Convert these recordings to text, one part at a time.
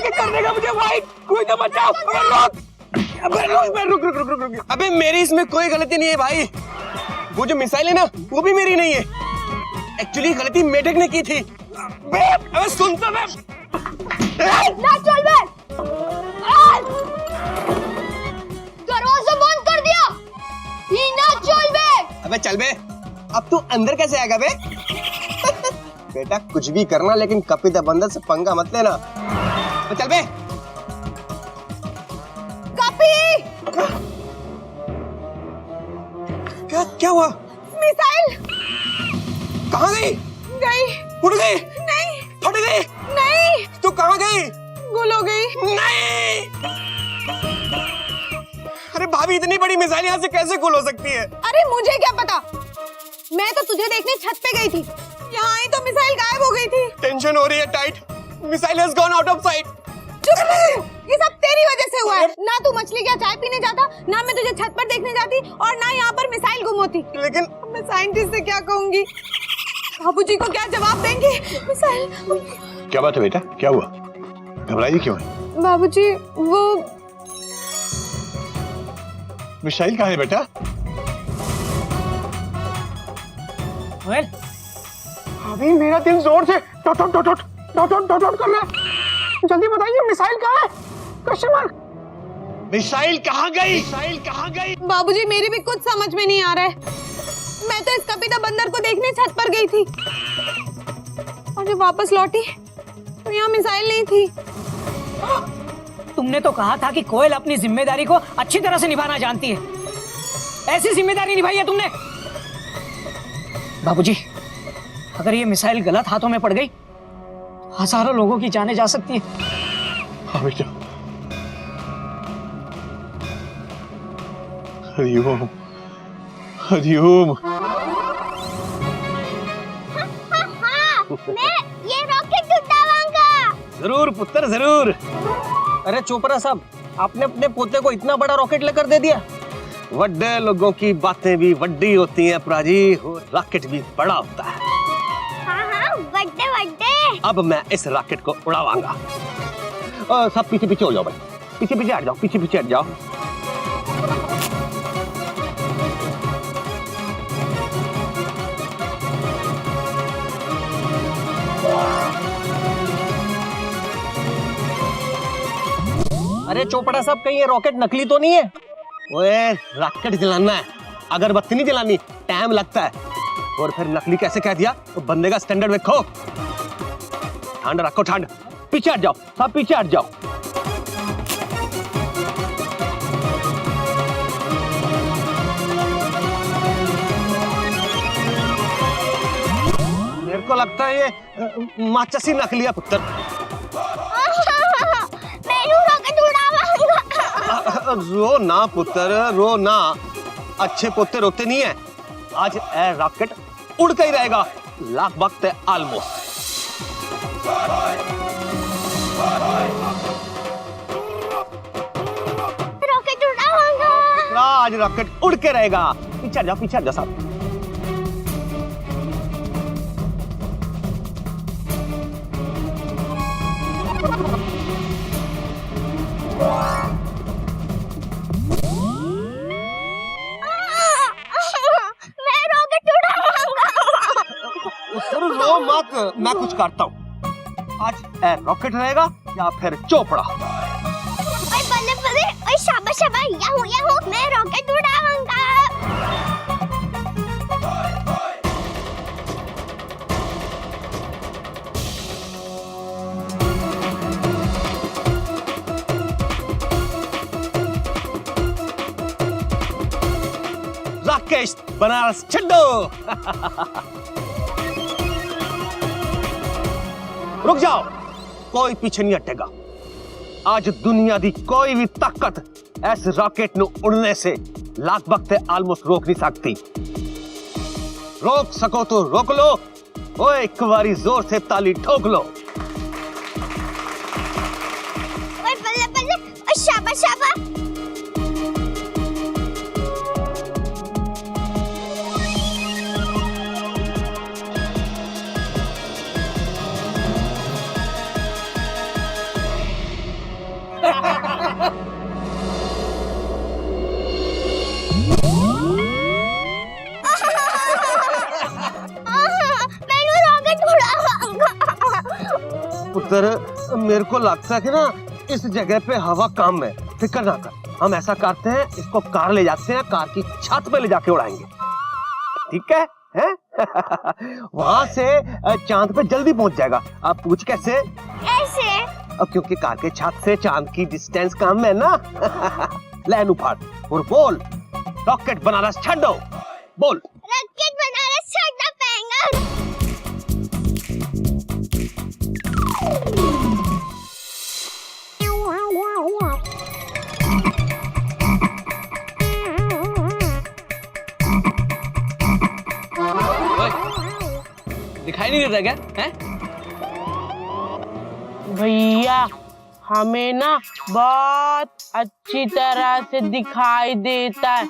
के कर देगा मुझे वाइट, कोई तो बचाओ। रुक। अबे मेरी इसमें कोई गलती नहीं है भाई, वो जो मिसाइल है ना वो भी मेरी नहीं है, एक्चुअली गलती मेढक ने की थी। अबे सुन तो मैं। ना चल बे, दरवाजा बंद कर दिया। ही ना चल बे। अबे चल बे, अब तू अंदर कैसे आएगा बे? बेटा कुछ भी करना लेकिन कपिता बंदर से पंगा मत लेना। तो चल बे। कपी, क्या हुआ? मिसाइल कहाँ गई? गई। उड़ गई? नहीं। फट गई? नहीं। तो कहाँ गई? गुल हो गई। नहीं। अरे भाभी इतनी बड़ी मिसाइल यहाँ से कैसे गुल हो सकती है? अरे मुझे क्या पता, मैं तो तुझे देखने छत पे गई थी, यहाँ आई तो मिसाइल गायब हो गई थी। टेंशन हो रही है tight, missile has gone out of site. चुप रहो, ये सब तेरी वजह से हुआ है। ना तू मछली क्या चाय पीने जाता, ना मैं तुझे छत पर देखने जाती, और ना यहाँ पर मिसाइल गुम होती। लेकिन मैं साइंटिस्ट से क्या कहूँगी, बाबूजी को क्या जवाब देंगे? मिसाइल। क्या बात है बेटा, क्या हुआ? घबराई क्यों है? बाबूजी वो मिसाइल कहाँ है बेटा? अभी मेरा दिल जोर से डॉट कर रहा है। जल्दी बताइए मिसाइल कहाँ है? Question mark. मिसाइल कहाँ गई? मिसाइल कहाँ गई? बाबूजी मेरी भी कुछ समझ में नहीं आ रहा है। मैं तो इस कपिता बंदर को देखने छत पर गई थी, और जब वापस लौटी तो यहाँ मिसाइल नहीं थी। तुमने तो कहा था कि कोयल अपनी जिम्मेदारी को अच्छी तरह से निभाना जानती है, ऐसी जिम्मेदारी निभाई है तुमने। बाबूजी अगर ये मिसाइल गलत हाथों में पड़ गई तो हजारों लोगों की जानें जा सकती है। हाँ बेटा। हरिओम हरिओम। मैं ये रॉकेट उड़ाऊंगा। जरूर पुत्र जरूर। अरे चोपड़ा साहब, आपने अपने पोते को इतना बड़ा रॉकेट लेकर दे दिया। बड़े लोगों की बातें भी बड़ी होती हैं प्राजी, और रॉकेट भी बड़ा होता है। हाँ बड़े। अब मैं इस रॉकेट को उड़ावांगा। सब पीछे पीछे हो जाओ भाई, पीछे पीछे हट जाओ, पीछे पीछे हट जाओ। अरे चोपड़ा साहब, कहीं ये रॉकेट नकली तो नहीं है? ओए रॉकेट जलाना है, अगरबत्ती नहीं जलानी, टाइम लगता है। और फिर नकली कैसे कह दिया? तो बंदे का स्टैंडर्ड देखो। ठंड रखो ठंड, पीछे हट जाओ, सब पीछे हट जाओ। मेरे को लगता है ये माचिस ही नकली है पुत्र। रो ना पुत्र, रो ना। अच्छे पोते रोते नहीं है। आज ए रॉकेट उड़ के ही रहेगा। लाख वक्त है ऑलमोस्ट। रॉकेट उड़ाऊंगा। आज रॉकेट उड़ के रहेगा। पीछे हट जाओ, पीछे हट जाओ साहब। रो मत, मैं कुछ करता हूँ। आज ए रॉकेट रहेगा या फिर चोपड़ा। बल्ले बल्ले, ओए शाबाश शाबाश, याहू मैं रॉकेट उड़ाऊंगा। राकेश बनारस छड्डो। रुक जाओ, कोई पीछे नहीं हटेगा। आज दुनिया दी कोई भी ताकत ऐस रॉकेट नु उड़ने से लाख वक्त ऑलमोस्ट रोक नहीं सकती। रोक सको तो रोक लो, ओए एक बारी जोर से ताली ठोक लो। ओए बल्ले बल्ले, ओए शाबाश शाबाश। पुत्र, मेरे को लगता है कि ना इस जगह पे हवा कम है, फिक्र ना कर। हम ऐसा करते हैं, इसको कार ले जाते हैं, कार की छत पे ले जाके उड़ाएंगे, ठीक है? हैं? वहां से चांद पे जल्दी पहुंच जाएगा। आप पूछ कैसे? ऐसे क्योंकि कार के छत से चांद की डिस्टेंस कम है ना। ले फाड़ और बोल, रॉकेट बनारस छड्डो, बोल। रॉकेट बनारस छोड़ना पाएंगा। दिखाई नहीं देता क्या है? भैया हमें ना बहुत अच्छी तरह से दिखाई देता है,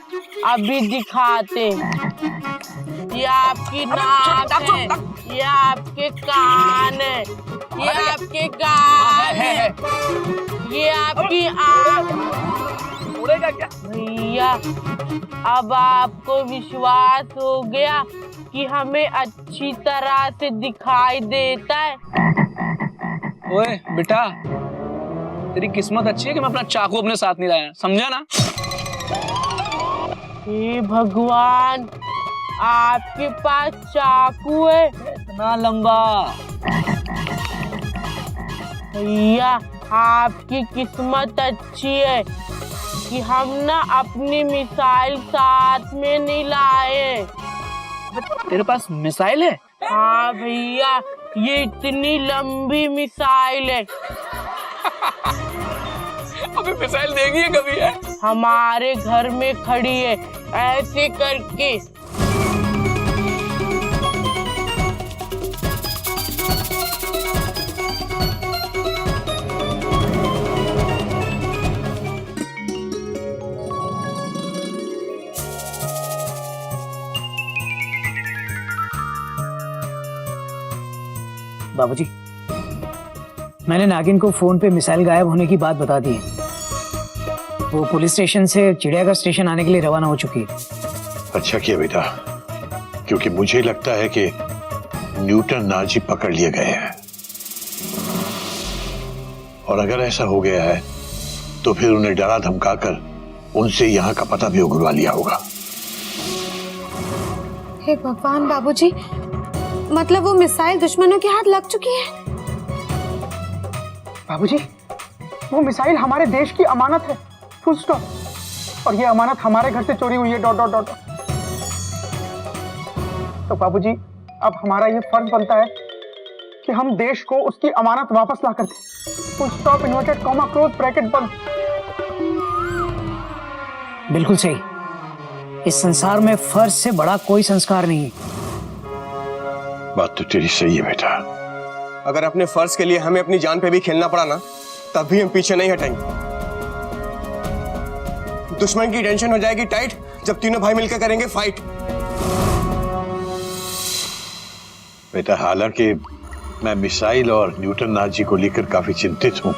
अभी दिखाते हैं। ये आपकी नाक है, ये आपके कान है, ये आपके गाल है, ये आपकी आँख। उड़ेगा क्या? भैया अब आपको विश्वास हो गया कि हमें अच्छी तरह से दिखाई देता है। ओए बेटा, तेरी किस्मत अच्छी है कि मैं अपना चाकू अपने साथ नहीं लाया, समझा ना? हे भगवान, आपके पास चाकू है? इतना लंबा? भैया आपकी किस्मत अच्छी है कि हम ना अपनी मिसाइल साथ में नहीं लाए। तेरे पास मिसाइल है? हाँ भैया, ये इतनी लंबी मिसाइल है। अभी मिसाइल देगी है कभी है? हमारे घर में खड़ी है, ऐसे करके। बाबूजी, मैंने नागिन को फोन पे मिसाइल गायब होने की बात बता दी है। वो पुलिस स्टेशन से चिड़ियाघर स्टेशन आने के लिए रवाना हो चुकी है। अच्छा किया बेटा, क्योंकि मुझे लगता है कि न्यूटन नाजी पकड़ लिए गए हैं, और अगर ऐसा हो गया है तो फिर उन्हें डरा धमकाकर उनसे यहाँ का पता भी उगलवा लिया होगा। हे भगवान बाबूजी, मतलब वो मिसाइल दुश्मनों के हाथ लग चुकी है। बाबूजी, वो मिसाइल हमारे देश की अमानत है, फुल स्टॉप। और ये अमानत हमारे घर से चोरी हुई है, डॉट डॉट डॉट। तो बाबूजी, अब हमारा ये फर्ज बनता है कि हम देश को उसकी अमानत वापस ला कर दें। Full stop, inverted comma, close bracket बंद। बिल्कुल सही। इस संसार में फर्ज से बड़ा कोई संस्कार नहीं है। बात तो तेरी सही है बेटा। अगर अपने फर्ज के लिए हमें अपनी जान पे भी खेलना पड़ा ना, तब भी हम पीछे नहीं हटेंगे। दुश्मन की टेंशन हो जाएगी टाइट जब तीनों भाई मिलकर करेंगे फाइट। बेटा, हालांकि मैं मिसाइल और न्यूटन नाजी को लेकर काफी चिंतित हूं,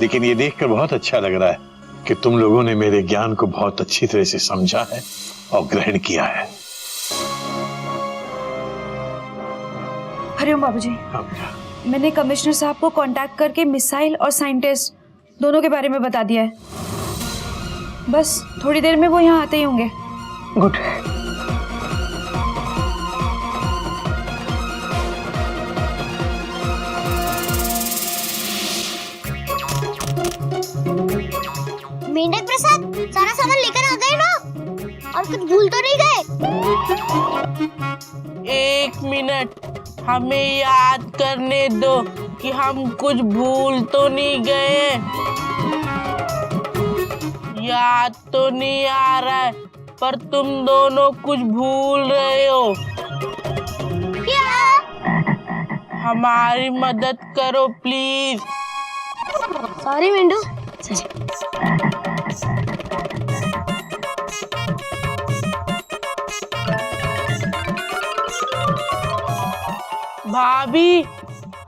लेकिन ये देखकर बहुत अच्छा लग रहा है कि तुम लोगों ने मेरे ज्ञान को बहुत अच्छी तरह से समझा है और ग्रहण किया है। हरिओम बाबूजी, मैंने कमिश्नर साहब को कांटेक्ट करके मिसाइल और साइंटिस्ट दोनों के बारे में बता दिया है। बस थोड़ी देर में वो यहाँ आते ही होंगे। गुड। मेंढक प्रसाद, सारा सामान लेकर आ गए ना? और कुछ भूल तो नहीं गए? एक मिनट, हमें याद करने दो कि हम कुछ भूल तो नहीं गए। याद तो नहीं आ रहा है, पर तुम दोनों कुछ भूल रहे हो। क्या? हमारी मदद करो प्लीज। सॉरी मेंढू। भाभी,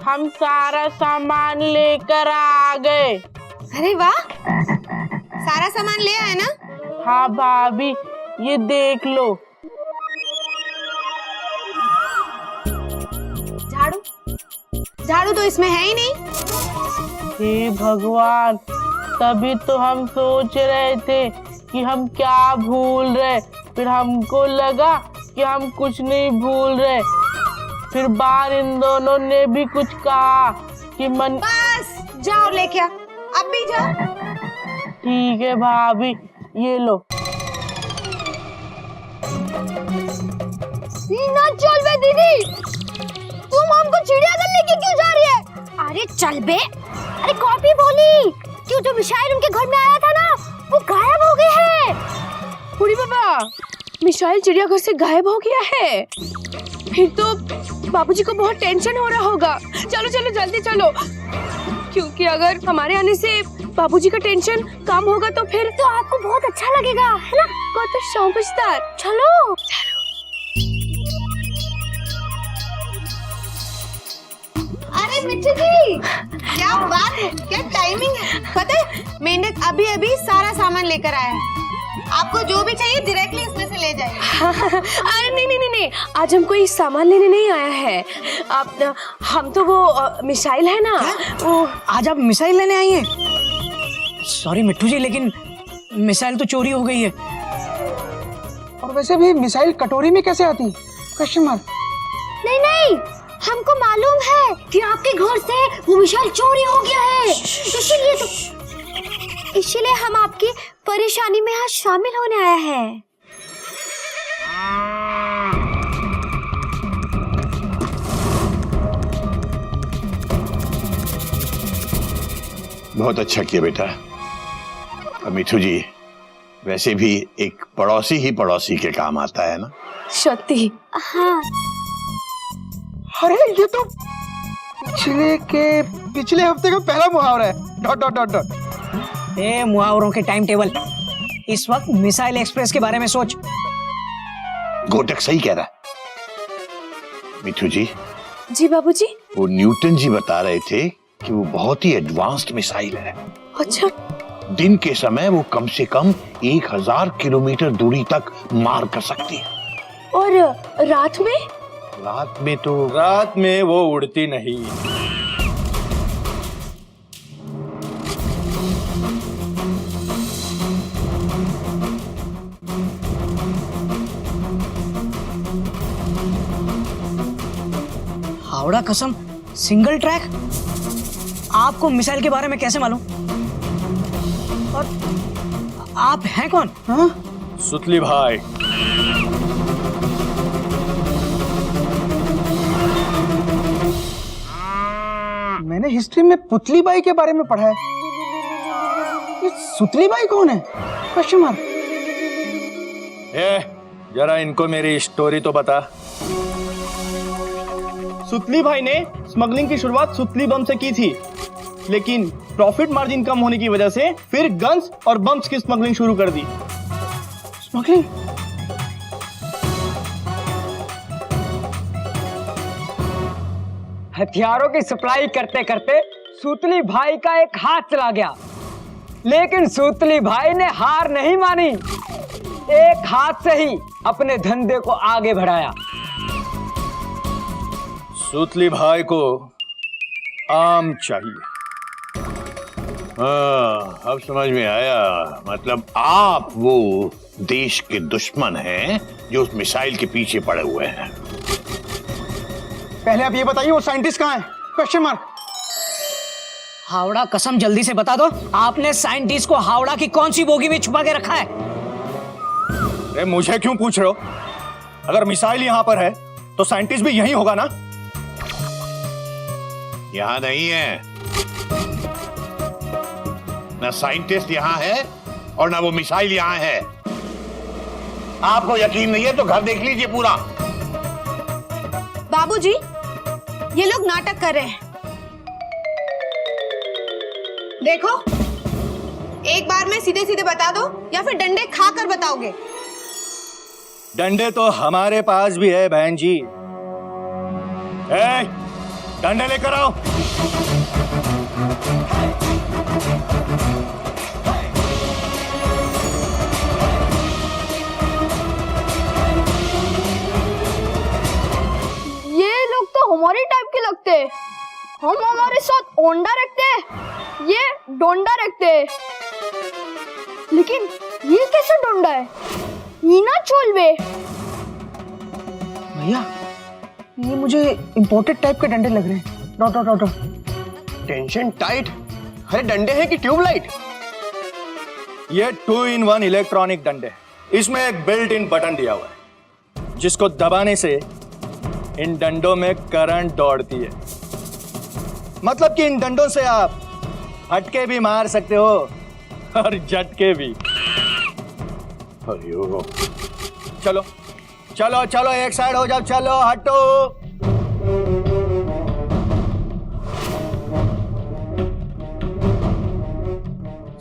हम सारा सामान लेकर आ गए। अरे वाह, सारा सामान ले आए ना? हाँ भाभी, ये देख लो। झाड़ू तो इसमें है ही नहीं। हे भगवान, तभी तो हम सोच रहे थे कि हम क्या भूल रहे, फिर हमको लगा कि हम कुछ नहीं भूल रहे। फिर बाहर इन दोनों ने भी कुछ कहा कि मन। बस जाओ लेके आ, अब भी जाओ। ठीक है भाभी, ये लो। ना चल बे दीदी, तुम हमको चिड़ियाघर लेके क्यों जा रही है? अरे चल बे। अरे कॉपी बोली क्यों, जो मिसाइल उनके घर में आया था ना, वो गायब हो गए हैं। बुढ़ी बाबा, मिसाइल चिड़ियाघर से गायब हो गया है। फिर तो बाबूजी को बहुत टेंशन हो रहा होगा। चलो चलो जल्दी चलो, क्योंकि अगर हमारे आने से बाबूजी का टेंशन कम होगा तो फिर तो आपको बहुत अच्छा लगेगा, है ना? को तो समझदार। चलो। अरे मिट्टू जी, क्या बात है, क्या टाइमिंग है। पता है मेंढक अभी अभी सारा सामान लेकर आया है। आपको जो भी चाहिए डायरेक्टली इसमें से ले जाइए। अरे नहीं नहीं नहीं नहीं, आज हम कोई सामान लेने नहीं आया है। आप हम तो वो मिसाइल है ना, वो आज आप मिसाइल लेने आई हैं? सॉरी मिट्टू जी, लेकिन मिसाइल तो चोरी हो गई है। और वैसे भी मिसाइल कटोरी में कैसे आती? Question mark. नहीं नहीं, हमको मालूम है कि आपके घर से वो मिसाइल चोरी हो गया है, इसीलिए हम आपकी परेशानी में आज शामिल होने आया है। बहुत अच्छा किया बेटा। मिठू जी, वैसे भी एक पड़ोसी ही पड़ोसी के काम आता है ना। सत्य। हाँ। अरे ये तो पिछले हफ्ते का पहला मुहावरा है। Dot dot dot dot. ए मुहावरों के टाइम टेबल, इस वक्त मिसाइल एक्सप्रेस के बारे में सोच। घोटक सही कह रहा है। मिठू जी। जी बाबूजी। वो न्यूटन जी बता रहे थे कि वो बहुत ही एडवांस्ड मिसाइल है। अच्छा। दिन के समय वो कम से कम 1000 किलोमीटर दूरी तक मार कर सकती है। और रात में? रात में वो उड़ती नहीं। हावड़ा कसम सिंगल ट्रैक? आपको मिसाइल के बारे में कैसे मालूम? और आप हैं कौन? हाँ? सुतली भाई। मैंने हिस्ट्री में पुतली बाई के बारे में पढ़ा है। ये सुतली बाई कौन है? Question mark. जरा इनको मेरी स्टोरी तो बता। सुतली भाई ने स्मगलिंग की शुरुआत सुतली बम से की थी, लेकिन प्रॉफिट मार्जिन कम होने की वजह से फिर गन्स और बम्स की स्मगलिंग शुरू कर दी। स्मगलिंग? हथियारों की सप्लाई करते करते सूतली भाई का एक हाथ चला गया, लेकिन सूतली भाई ने हार नहीं मानी। एक हाथ से ही अपने धंधे को आगे बढ़ाया। सुतली भाई को आम चाहिए। अब समझ में आया। मतलब आप वो देश के दुश्मन हैं जो उस मिसाइल के पीछे पड़े हुए हैं। पहले आप ये बताइए वो साइंटिस्ट कहाँ है? Question mark. हावड़ा कसम जल्दी से बता दो, आपने साइंटिस्ट को हावड़ा की कौन सी बोगी में छुपा के रखा है? अरे मुझे क्यों पूछ रहे हो? अगर मिसाइल यहाँ पर है तो साइंटिस्ट भी यहीं होगा ना? यहाँ नहीं है। ना साइंटिस्ट यहाँ है और ना वो मिसाइल यहाँ है। आपको यकीन नहीं है तो घर देख लीजिए पूरा। बाबूजी, ये लोग नाटक कर रहे हैं। देखो, एक बार में सीधे सीधे बता दो या फिर डंडे खाकर बताओगे? डंडे तो हमारे पास भी है बहन जी। डंडे लेकर आओ। ये लोग तो हमारे टाइप के लगते हैं। हम हमारे साथ ओंडा रखते हैं, ये डोंडा रखते हैं। लेकिन ये कैसे डोंडा है? नीना चोलवे। भैया ये मुझे इम्पोर्टेड टाइप के डंडे लग रहे हैं। Dot dot dot. Tension tight. अरे डंडे हैं कि ट्यूबलाइट? ये 2-in-1 इलेक्ट्रॉनिक डंडे हैं। इसमें एक बिल्ट इन बटन दिया हुआ है जिसको दबाने से इन डंडों में करंट दौड़ती है। मतलब कि इन डंडों से आप हटके भी मार सकते हो और झटके भी। हरिओम। चलो चलो चलो एक साइड हो जाओ, चलो हटो।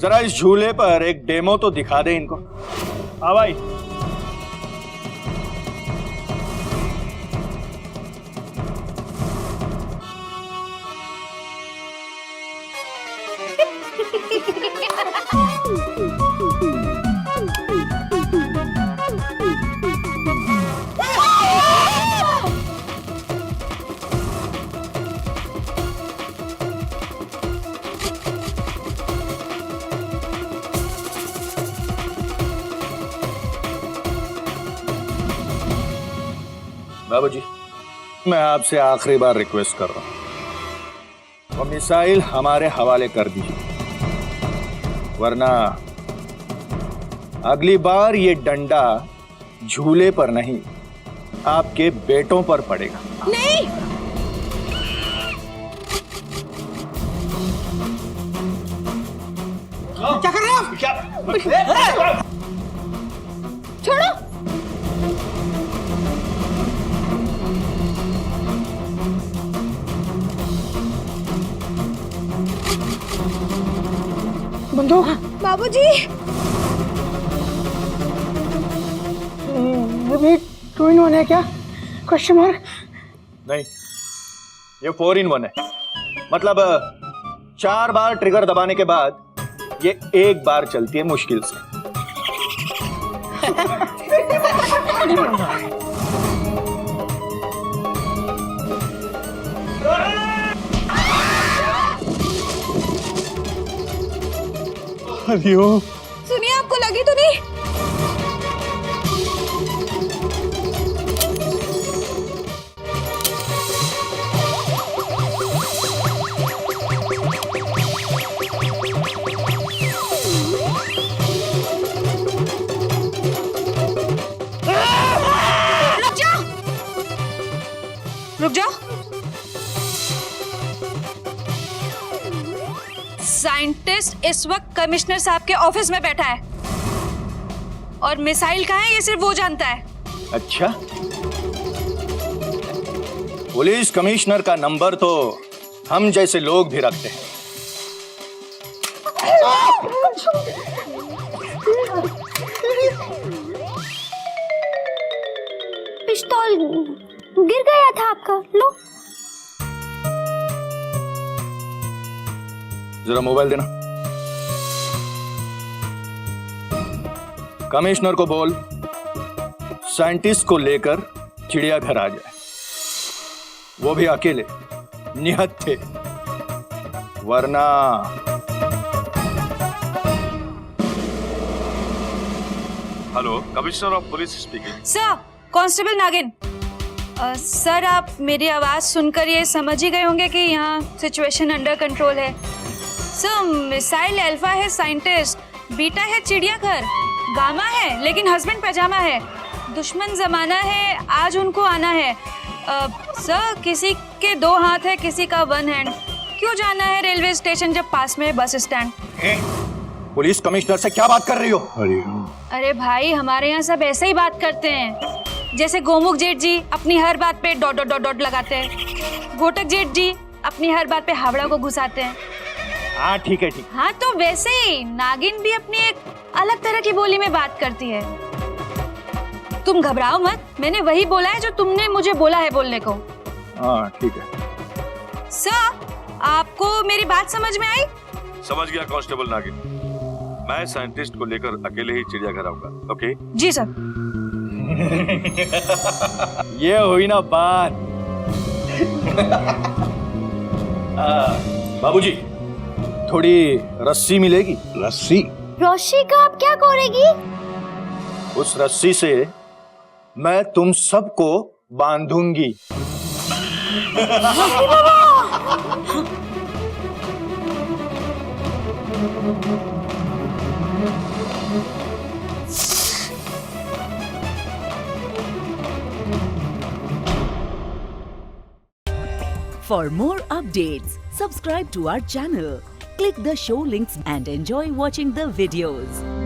जरा इस झूले पर एक डेमो तो दिखा दे इनको। हाँ भाई। बाबूजी, मैं आपसे आखिरी बार रिक्वेस्ट कर रहा हूं, वो मिसाइल हमारे हवाले कर दीजिए, वरना अगली बार ये डंडा झूले पर नहीं आपके बेटों पर पड़ेगा। नहीं, क्या कर रहे हो? क्या? छोड़ो। बंदूक। बाबूजी, ये भी 2-in-1 है क्या? Question mark. नहीं, ये 4-in-1 है। मतलब 4 बार ट्रिगर दबाने के बाद ये एक बार चलती है मुश्किल से। हरिओम। सुनिए, आपको लगी तो नहीं? रुक जाओ, रुक जाओ। साइंटिस्ट इस वक्त कमिश्नर साहब के ऑफिस में बैठा है और मिसाइल कहाँ है ये सिर्फ वो जानता है। अच्छा, पुलिस कमिश्नर का नंबर तो हम जैसे लोग भी रखते हैं। पिस्तौल गिर गया था आपका, लो। जरा मोबाइल देना। कमिश्नर को बोल साइंटिस्ट को लेकर चिड़ियाघर आ जाए, वो भी अकेले, निहत्थे, वरना। Hello, commissioner of police speaking. Sir, constable नागिन। सर, आप मेरी आवाज सुनकर ये समझ ही गए होंगे कि यहाँ सिचुएशन अंडर कंट्रोल है। सर, मिसाइल अल्फा है साइंटिस्ट, बीटा है चिड़ियाघर, गामा है लेकिन हस्बैंड पैजामा है, दुश्मन जमाना है, आज उनको आना है। सर, किसी के 2 हाथ है, किसी का 1 हैंड। क्यों जाना है रेलवे स्टेशन जब पास में है बस स्टैंड? पुलिस कमिश्नर से क्या बात कर रही हो? अरे भाई, हमारे यहाँ सब ऐसे ही बात करते हैं, जैसे गोमुख जेठ जी अपनी हर बात पे डॉट डॉट डॉट डॉट लगाते हैं, घोटक जेठ जी अपनी हर बात पे हावड़ा को घुसाते हैं। हाँ ठीक है, ठीक। हाँ, तो वैसे ही नागिन भी अपनी एक अलग तरह की बोली में बात करती है। तुम घबराओ मत, मैंने वही बोला है जो तुमने मुझे बोला है बोलने को। हाँ ठीक है। सर, आपको मेरी बात समझ में आई? समझ गया कांस्टेबल नागिन, मैं साइंटिस्ट को लेकर अकेले ही चिड़ियाघर आऊंगा। ओके जी सर। ये हुई ना बात। बाबूजी, थोड़ी रस्सी मिलेगी? रस्सी? रोशी का आप क्या करेगी? उस रस्सी से मैं तुम सबको बांधूंगी। For more updates, subscribe to our channel, click the show links and enjoy watching the videos.